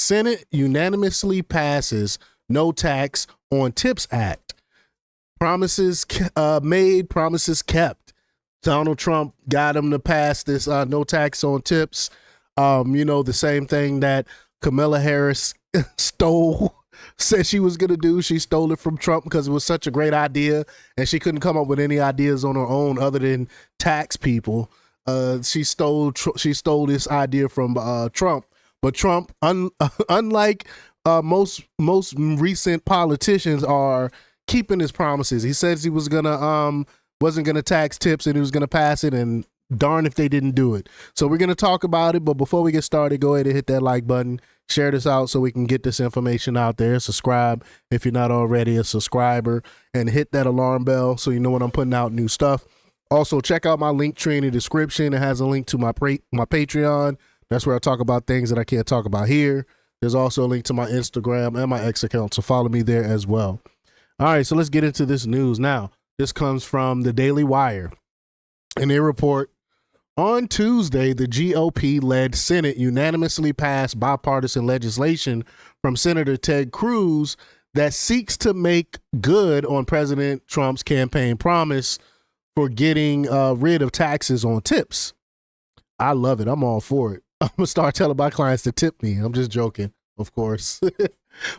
Senate unanimously passes No Tax on Tips Act. Promises made, promises kept. Donald Trump got him to pass this no tax on tips. The same thing that Kamala Harris stole, said she was going to do. She stole it from Trump because it was such a great idea, and she couldn't come up with any ideas on her own other than tax people. She stole this idea from Trump. But Trump, unlike most recent politicians, are keeping his promises. He says he wasn't gonna tax tips and he was gonna pass it, and darn if they didn't do it. So we're gonna talk about it. But before we get started, go ahead and hit that like button, share this out so we can get this information out there. Subscribe if you're not already a subscriber, and hit that alarm bell so you know when I'm putting out new stuff. Also, check out my link tree in the description. It has a link to my Patreon. That's where I talk about things that I can't talk about here. There's also a link to my Instagram and my X account, so follow me there as well. All right, so let's get into this news now. This comes from the Daily Wire, and they report, on Tuesday, the GOP-led Senate unanimously passed bipartisan legislation from Senator Ted Cruz that seeks to make good on President Trump's campaign promise for getting rid of taxes on tips. I love it. I'm all for it. I'm going to start telling my clients to tip me. I'm just joking, of course.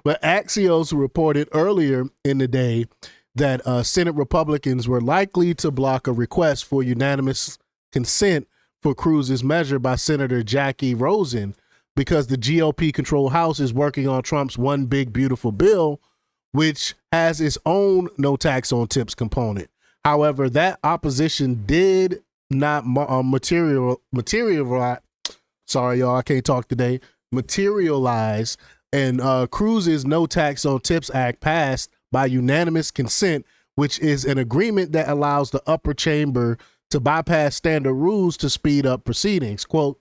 But Axios reported earlier in the day that Senate Republicans were likely to block a request for unanimous consent for Cruz's measure by Senator Jackie Rosen because the GOP-controlled House is working on Trump's One Big Beautiful Bill, which has its own no tax on tips component. However, that opposition did not materialize. Sorry, y'all, I can't talk today. Materialize, and Cruz's No Tax on Tips Act passed by unanimous consent, which is an agreement that allows the upper chamber to bypass standard rules to speed up proceedings. Quote,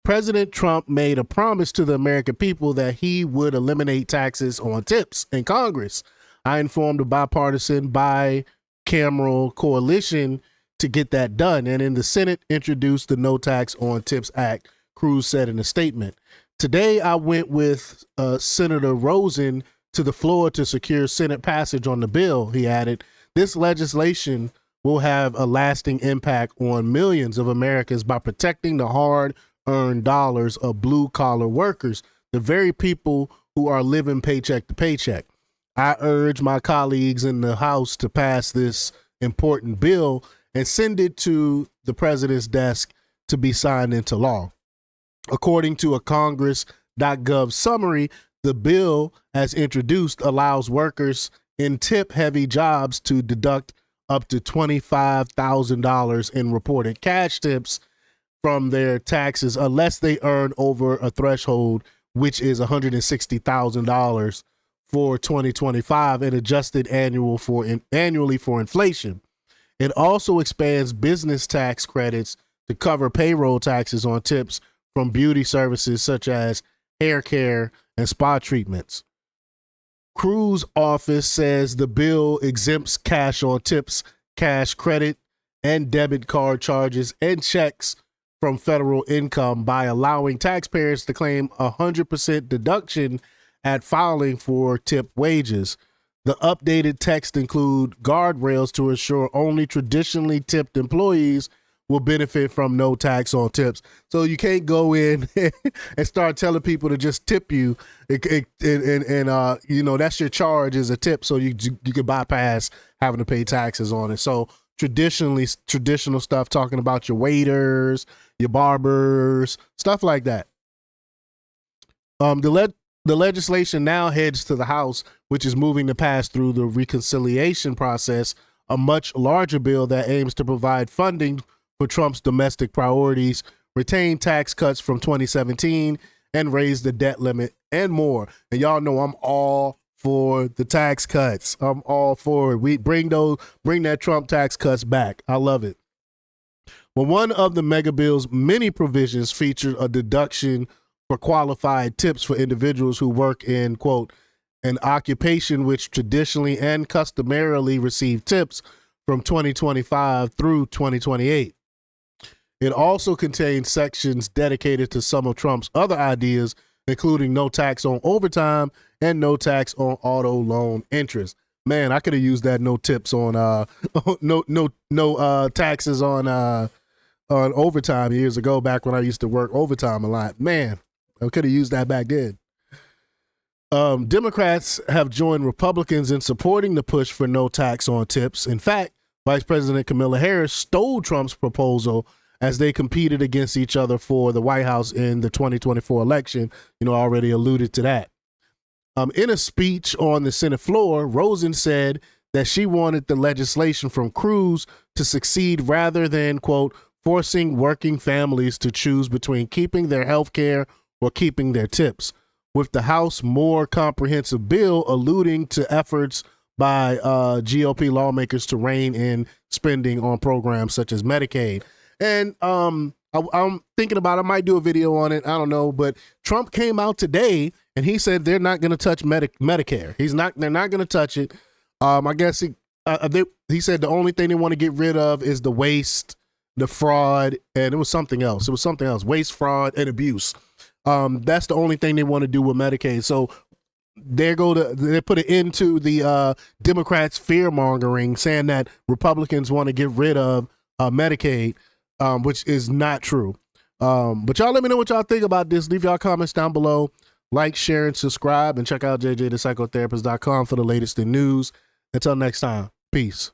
President Trump made a promise to the American people that he would eliminate taxes on tips in Congress. I informed a bipartisan bicameral coalition to get that done, and in the Senate introduced the No Tax on Tips Act, Cruz said in a statement. Today, I went with Senator Rosen to the floor to secure Senate passage on the bill, he added. This legislation will have a lasting impact on millions of Americans by protecting the hard-earned dollars of blue-collar workers, the very people who are living paycheck to paycheck. I urge my colleagues in the House to pass this important bill and send it to the president's desk to be signed into law. According to a Congress.gov summary, the bill, as introduced, allows workers in tip-heavy jobs to deduct up to $25,000 in reported cash tips from their taxes unless they earn over a threshold, which is $160,000 for 2025 and adjusted annually for inflation. It also expands business tax credits to cover payroll taxes on tips from beauty services such as hair care and spa treatments. Cruz's office says the bill exempts cash on tips, cash credit, and debit card charges and checks from federal income by allowing taxpayers to claim 100% deduction at filing for tip wages. The updated text include guardrails to ensure only traditionally tipped employees will benefit from no tax on tips. So you can't go in and start telling people to just tip you, and that's your charge as a tip, so you can bypass having to pay taxes on it. So traditional stuff, talking about your waiters, your barbers, stuff like that. The legislation now heads to the House, which is moving to pass through the reconciliation process, a much larger bill that aims to provide funding for Trump's domestic priorities, retain tax cuts from 2017, and raise the debt limit and more. And y'all know I'm all for the tax cuts. I'm all for it. We bring that Trump tax cuts back. I love it. Well, one of the mega bill's many provisions featured a deduction for qualified tips for individuals who work in, quote, an occupation which traditionally and customarily receive tips from 2025 through 2028. It also contains sections dedicated to some of Trump's other ideas, including no tax on overtime and no tax on auto loan interest. Man, I could have used that no tips on no taxes on overtime years ago, back when I used to work overtime a lot. Man, I could have used that back then. Democrats have joined Republicans in supporting the push for no tax on tips. In fact, Vice President Kamala Harris stole Trump's proposal as they competed against each other for the White House in the 2024 election. You know, I already alluded to that. In a speech on the Senate floor, Rosen said that she wanted the legislation from Cruz to succeed rather than, quote, forcing working families to choose between keeping their health care or keeping their tips, with the House more comprehensive bill alluding to efforts by GOP lawmakers to rein in spending on programs such as Medicaid. And I'm thinking about, I might do a video on it, I don't know, but Trump came out today and he said they're not going to touch Medicare. They're not going to touch it. I guess he said the only thing they want to get rid of is the waste, the fraud, and it was something else. Waste, fraud, and abuse. That's the only thing they want to do with Medicaid. So they put an end to the Democrats' fear mongering, saying that Republicans want to get rid of Medicaid, which is not true. But y'all let me know what y'all think about this. Leave y'all comments down below. Like, share, and subscribe, and check out jjthepsychotherapist.com for the latest in news. Until next time, peace.